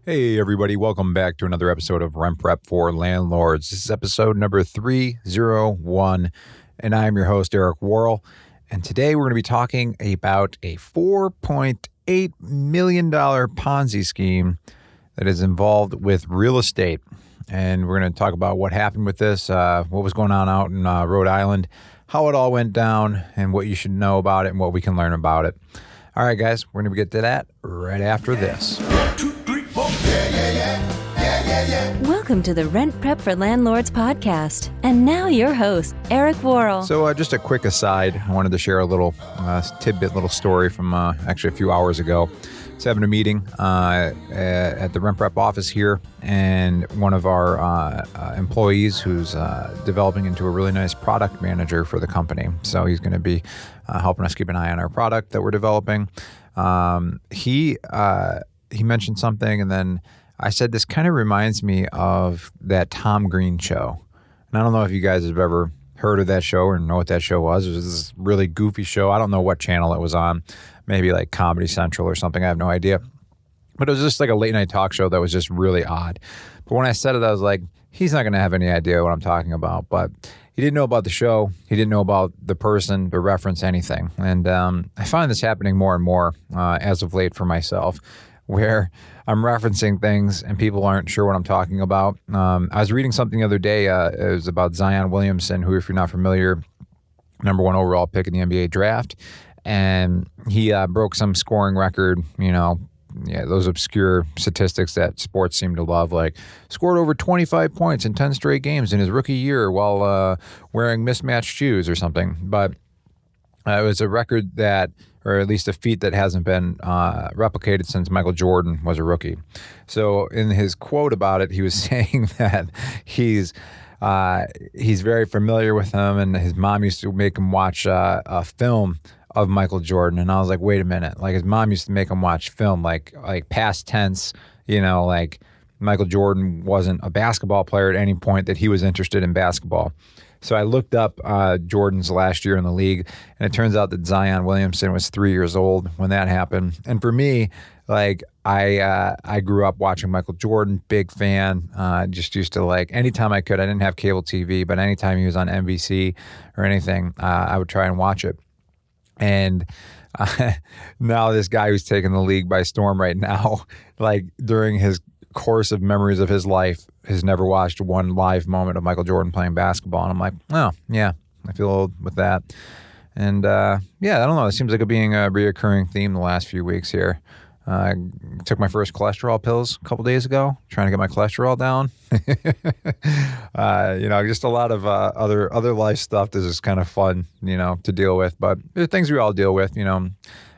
Hey, everybody. Welcome back to another episode of Rent Prep for Landlords. This is episode number 301, and I'm your host, Eric Worrell. And today we're going to be talking about a $4.8 million Ponzi scheme that is involved with real estate. And we're going to talk about what happened with this, what was going on out in Rhode Island, how it all went down, and what you should know about it and what we can learn about it. All right, guys, we're going to get to that right after this. Welcome to the Rent Prep for Landlords podcast. And now your host, Eric Worrell. So just a quick aside, I wanted to share a little little story from actually a few hours ago. I was having a meeting at the Rent Prep office here, and one of our employees who's developing into a really nice product manager for the company. So he's going to be helping us keep an eye on our product that we're developing. He mentioned something, and then I said, this kind of reminds me of that Tom Green show. And I don't know if you guys have ever heard of that show or know what that show was. It was this really goofy show. I don't know what channel it was on. Maybe like Comedy Central or something. I have no idea. But it was just like a late night talk show that was just really odd. But when I said it, I was like, he's not going to have any idea what I'm talking about. But he didn't know about the show. He didn't know about the person, the reference, anything. And I find this happening more and more as of late for myself, where I'm referencing things and people aren't sure what I'm talking about. I was reading something the other day. It was about Zion Williamson, who, if you're not familiar, number 1 overall pick in the NBA draft. And he broke some scoring record, those obscure statistics that sports seem to love, like scored over 25 points in 10 straight games in his rookie year while wearing mismatched shoes or something. But it was a record that, or at least a feat that hasn't been replicated since Michael Jordan was a rookie. So in his quote about it, he was saying that he's very familiar with him, and his mom used to make him watch a film of Michael Jordan. And I was like, wait a minute, like his mom used to make him watch film, like past tense, like Michael Jordan wasn't a basketball player at any point that he was interested in basketball. So I looked up Jordan's last year in the league, and it turns out that Zion Williamson was 3 years old when that happened. And for me, like I grew up watching Michael Jordan, big fan. Just used to, like, anytime I could. I didn't have cable TV, but anytime he was on NBC or anything, I would try and watch it. And now this guy who's taking the league by storm right now, like during his course of memories of his life, has never watched one live moment of Michael Jordan playing basketball. And I'm like, oh, yeah, I feel old with that. And I don't know. It seems like it being a reoccurring theme the last few weeks here. I took my first cholesterol pills a couple days ago, trying to get my cholesterol down. Just a lot of other life stuff that's just kind of fun, to deal with. But there are things we all deal with,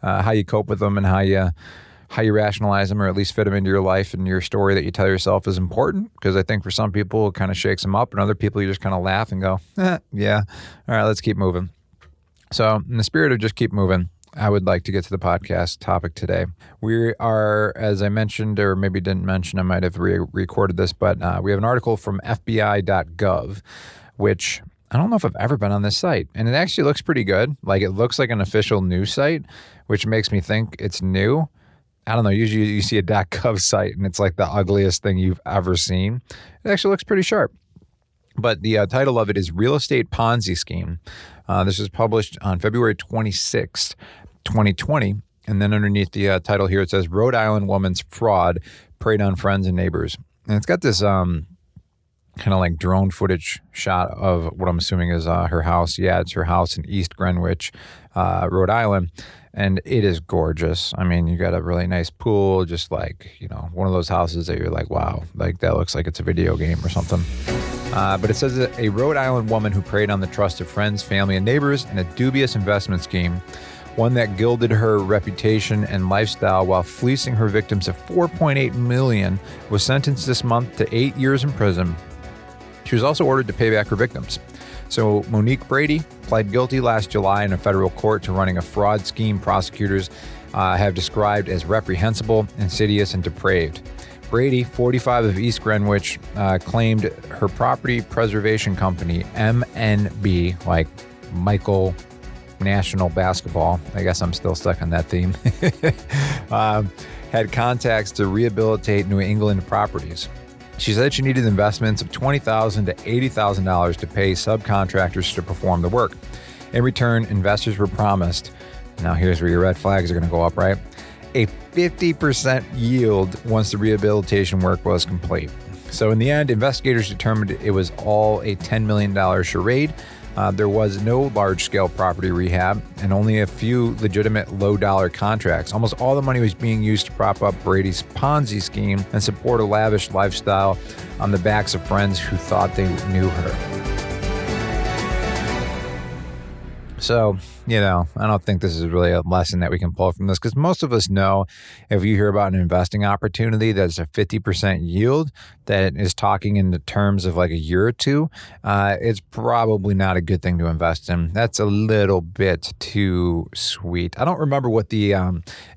how you cope with them and how you rationalize them, or at least fit them into your life and your story that you tell yourself is important. Because I think for some people it kind of shakes them up, and other people you just kind of laugh and go, yeah, all right, let's keep moving. So in the spirit of just keep moving, I would like to get to the podcast topic today. We are, as I mentioned, or maybe didn't mention, I might have recorded this, but we have an article from FBI.gov, which I don't know if I've ever been on this site. And it actually looks pretty good. Like, it looks like an official news site, which makes me think it's new. I don't know. Usually you see a .gov site and it's like the ugliest thing you've ever seen. It actually looks pretty sharp. But the title of it is Real Estate Ponzi Scheme. This was published on February 26th, 2020. And then underneath the title here, it says Rhode Island woman's fraud preyed on friends and neighbors. And it's got this kind of like drone footage shot of what I'm assuming is her house. Yeah, it's her house in East Greenwich, Rhode Island. And it is gorgeous. I mean, you got a really nice pool, just like, one of those houses that you're like, wow, like that looks like it's a video game or something. But it says that a Rhode Island woman who preyed on the trust of friends, family, and neighbors in a dubious investment scheme, one that gilded her reputation and lifestyle while fleecing her victims of $4.8 million, was sentenced this month to 8 years in prison. She was also ordered to pay back her victims. So Monique Brady pled guilty last July in a federal court to running a fraud scheme prosecutors have described as reprehensible, insidious, and depraved. Brady, 45, of East Greenwich, claimed her property preservation company, MNB, like Michael National Basketball. I guess I'm still stuck on that theme. had contacts to rehabilitate New England properties. She said she needed investments of $20,000 to $80,000 to pay subcontractors to perform the work. In return, investors were promised, now here's where your red flags are going to go up, right? A 50% yield once the rehabilitation work was complete. So in the end, investigators determined it was all a $10 million charade. There was no large-scale property rehab and only a few legitimate low-dollar contracts. Almost all the money was being used to prop up Brady's Ponzi scheme and support a lavish lifestyle on the backs of friends who thought they knew her. So, I don't think this is really a lesson that we can pull from this, because most of us know if you hear about an investing opportunity that's a 50% yield that is talking in the terms of like a year or two, it's probably not a good thing to invest in. That's a little bit too sweet. I don't remember what the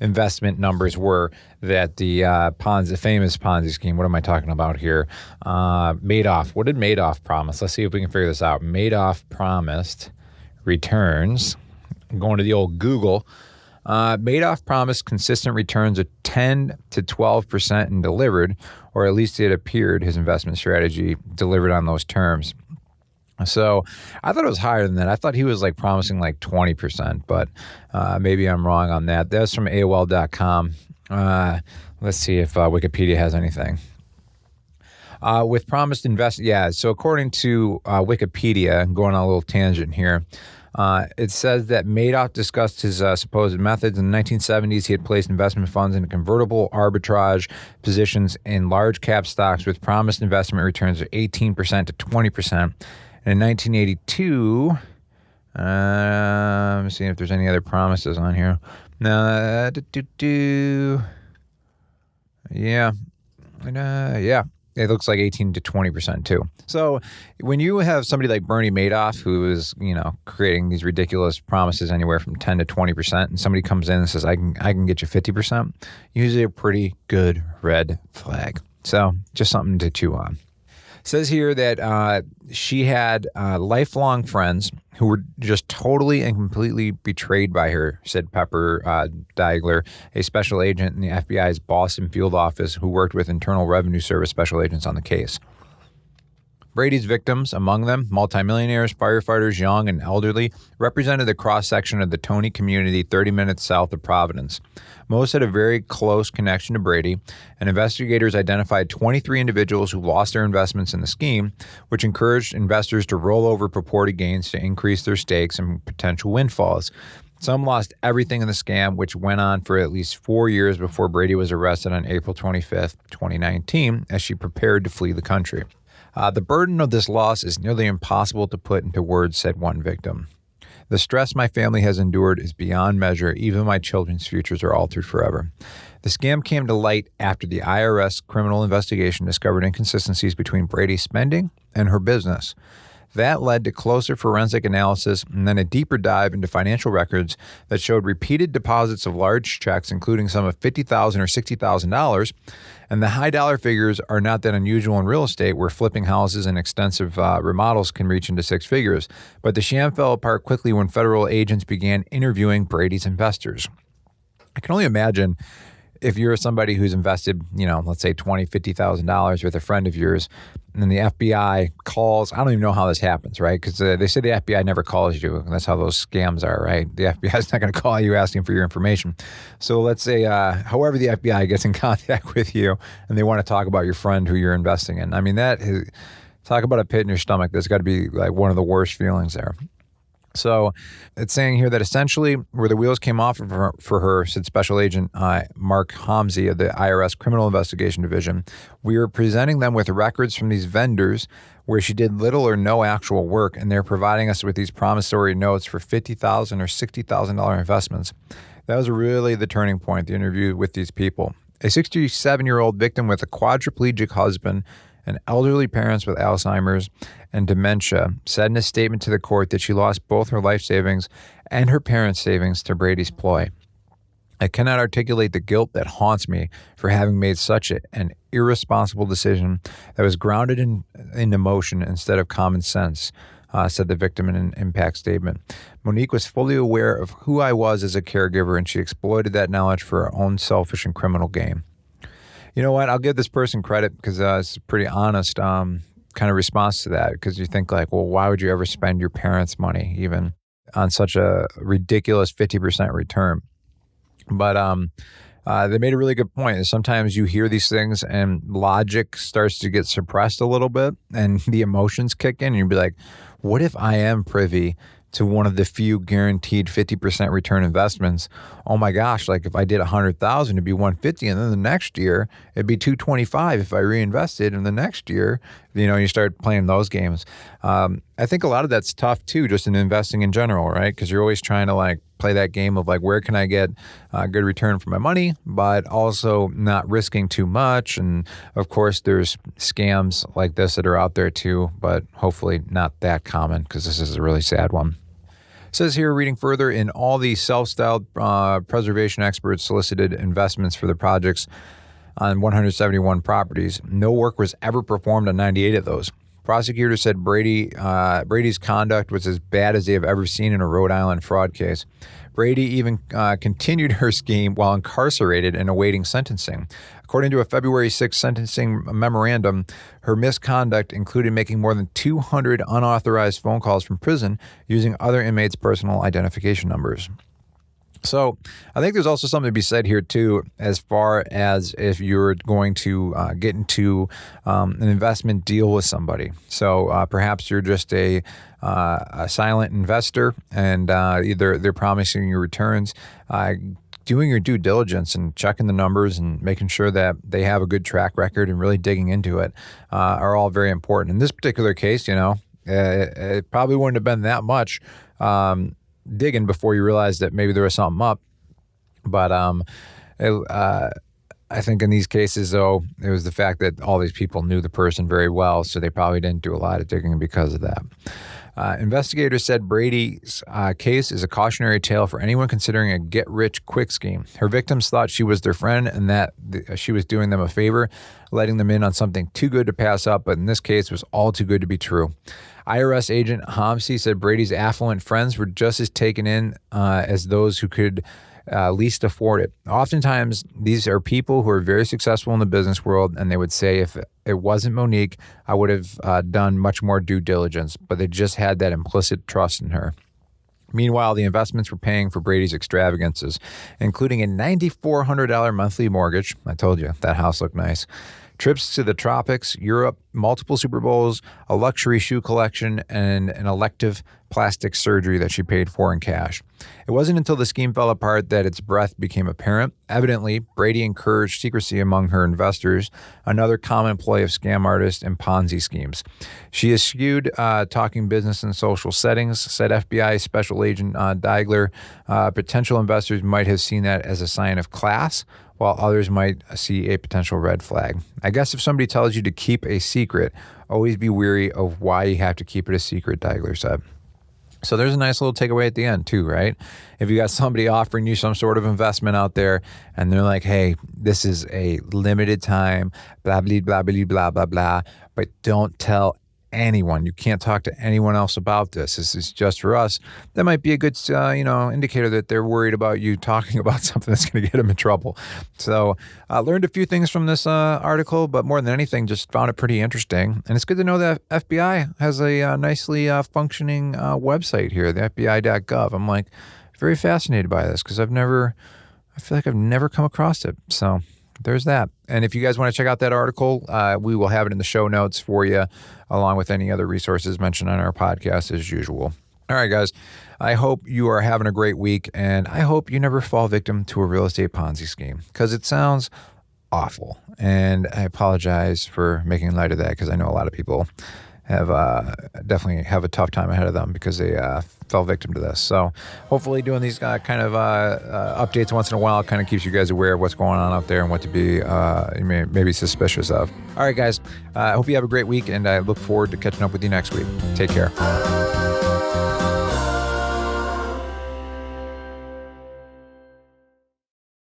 investment numbers were that the famous Ponzi scheme, what am I talking about here? Madoff. What did Madoff promise? Let's see if we can figure this out. Madoff promised returns. I'm going to the old Google. Madoff promised consistent returns of 10 to 12% and delivered, or at least it appeared his investment strategy delivered on those terms. So I thought it was higher than that. I thought he was like promising like 20%, but maybe I'm wrong on that. That's from AOL.com. Let's see if Wikipedia has anything. With promised so according to Wikipedia, going on a little tangent here, it says that Madoff discussed his supposed methods. In the 1970s, he had placed investment funds into convertible arbitrage positions in large cap stocks with promised investment returns of 18% to 20%. And in 1982, let me see if there's any other promises on here. Yeah. It looks like 18 to 20% too. So when you have somebody like Bernie Madoff, who is, creating these ridiculous promises anywhere from 10 to 20%, and somebody comes in and says, I can get you 50%, usually a pretty good red flag. So just something to chew on. It says here that she had lifelong friends who were just totally and completely betrayed by her, said Pepper Diegler, a special agent in the FBI's Boston field office who worked with Internal Revenue Service special agents on the case. Brady's victims, among them multimillionaires, firefighters, young and elderly, represented the cross-section of the Tony community 30 minutes south of Providence. Most had a very close connection to Brady, and investigators identified 23 individuals who lost their investments in the scheme, which encouraged investors to roll over purported gains to increase their stakes and potential windfalls. Some lost everything in the scam, which went on for at least 4 years before Brady was arrested on April 25th, 2019, as she prepared to flee the country. The burden of this loss is nearly impossible to put into words, said one victim. The stress my family has endured is beyond measure. Even my children's futures are altered forever. The scam came to light after the IRS criminal investigation discovered inconsistencies between Brady's spending and her business. That led to closer forensic analysis and then a deeper dive into financial records that showed repeated deposits of large checks, including some of $50,000 or $60,000. And the high dollar figures are not that unusual in real estate, where flipping houses and extensive remodels can reach into six figures. But the sham fell apart quickly when federal agents began interviewing Brady's investors. I can only imagine if you're somebody who's invested, let's say $20,000, $50,000 with a friend of yours, and then the FBI calls. I don't even know how this happens, right? Because they say the FBI never calls you. That's how those scams are, right? The FBI is not going to call you asking for your information. So let's say, however the FBI gets in contact with you and they want to talk about your friend who you're investing in. I mean, talk about a pit in your stomach. That's got to be like one of the worst feelings there. So it's saying here that essentially where the wheels came off of for her, said Special Agent Mark Homsey of the IRS Criminal Investigation Division, we were presenting them with records from these vendors where she did little or no actual work, and they're providing us with these promissory notes for $50,000 or $60,000 investments. That was really the turning point, the interview with these people. A 67-year-old victim with a quadriplegic husband and elderly parents with Alzheimer's and dementia said in a statement to the court that she lost both her life savings and her parents' savings to Brady's ploy. I cannot articulate the guilt that haunts me for having made such an irresponsible decision that was grounded in emotion instead of common sense. said the victim in an impact statement. Monique was fully aware of who I was as a caregiver, and she exploited that knowledge for her own selfish and criminal gain. You know what? I'll give this person credit because it's a pretty honest kind of response to that, because you think like, well, why would you ever spend your parents' money even on such a ridiculous 50% return? But they made a really good point. Sometimes you hear these things and logic starts to get suppressed a little bit and the emotions kick in and you'd be like, what if I am privy to one of the few guaranteed 50% return investments? Oh my gosh, like if I did 100,000, it'd be 150, and then the next year it'd be 225 if I reinvested, and the next year, you start playing those games. I think a lot of that's tough too, just in investing in general, right? Because you're always trying to like play that game of like, where can I get a good return for my money, but also not risking too much. And of course, there's scams like this that are out there too, but hopefully not that common, because this is a really sad one. It says here, reading further, in all the self-styled preservation experts solicited investments for the projects on 171 properties, no work was ever performed on 98 of those. Prosecutors said Brady's conduct was as bad as they have ever seen in a Rhode Island fraud case. Brady even continued her scheme while incarcerated and awaiting sentencing. According to a February 6th sentencing memorandum, her misconduct included making more than 200 unauthorized phone calls from prison using other inmates' personal identification numbers. So I think there's also something to be said here, too, as far as if you're going to get into an investment deal with somebody. So perhaps you're just a silent investor and either they're promising you returns. Doing your due diligence and checking the numbers and making sure that they have a good track record and really digging into it are all very important. In this particular case, it probably wouldn't have been that much digging before you realized that maybe there was something up. But I think in these cases, though, it was the fact that all these people knew the person very well, so they probably didn't do a lot of digging because of that. Investigators said Brady's case is a cautionary tale for anyone considering a get-rich-quick scheme. Her victims thought she was their friend and that she was doing them a favor, letting them in on something too good to pass up, but in this case, it was all too good to be true. IRS agent Homsey said Brady's affluent friends were just as taken in as those who could least afford it. Oftentimes, these are people who are very successful in the business world, and they would say, if it wasn't Monique, I would have done much more due diligence, but they just had that implicit trust in her. Meanwhile, the investments were paying for Brady's extravagances, including a $9,400 monthly mortgage. I told you, that house looked nice. Trips to the tropics, Europe, multiple Super Bowls, a luxury shoe collection, and an elective plastic surgery that she paid for in cash. It wasn't until the scheme fell apart that its breadth became apparent. Evidently, Brady encouraged secrecy among her investors, another common ploy of scam artists and Ponzi schemes. She eschewed talking business in social settings, said FBI Special Agent Diegler. Potential investors might have seen that as a sign of class, while others might see a potential red flag. I guess if somebody tells you to keep a secret, always be wary of why you have to keep it a secret, Diegler said. So there's a nice little takeaway at the end too, right? If you got somebody offering you some sort of investment out there and they're like, hey, this is a limited time, blah, blah, blah, blah, blah, blah, blah, but don't tell anyone. You can't talk to anyone else about this. This is just for us. That might be a good, indicator that they're worried about you talking about something that's going to get them in trouble. So I learned a few things from this article, but more than anything, just found it pretty interesting. And it's good to know that FBI has a nicely functioning website here, the FBI.gov. I'm like very fascinated by this because I feel like I've never come across it. So there's that. And if you guys want to check out that article, we will have it in the show notes for you, along with any other resources mentioned on our podcast as usual. All right, guys, I hope you are having a great week, and I hope you never fall victim to a real estate Ponzi scheme, because it sounds awful. And I apologize for making light of that, because I know a lot of people have definitely have a tough time ahead of them because they fell victim to this. So hopefully doing these kind of updates once in a while kind of keeps you guys aware of what's going on out there and what to be maybe suspicious of. All right, guys, I hope you have a great week, and I look forward to catching up with you next week. Take care.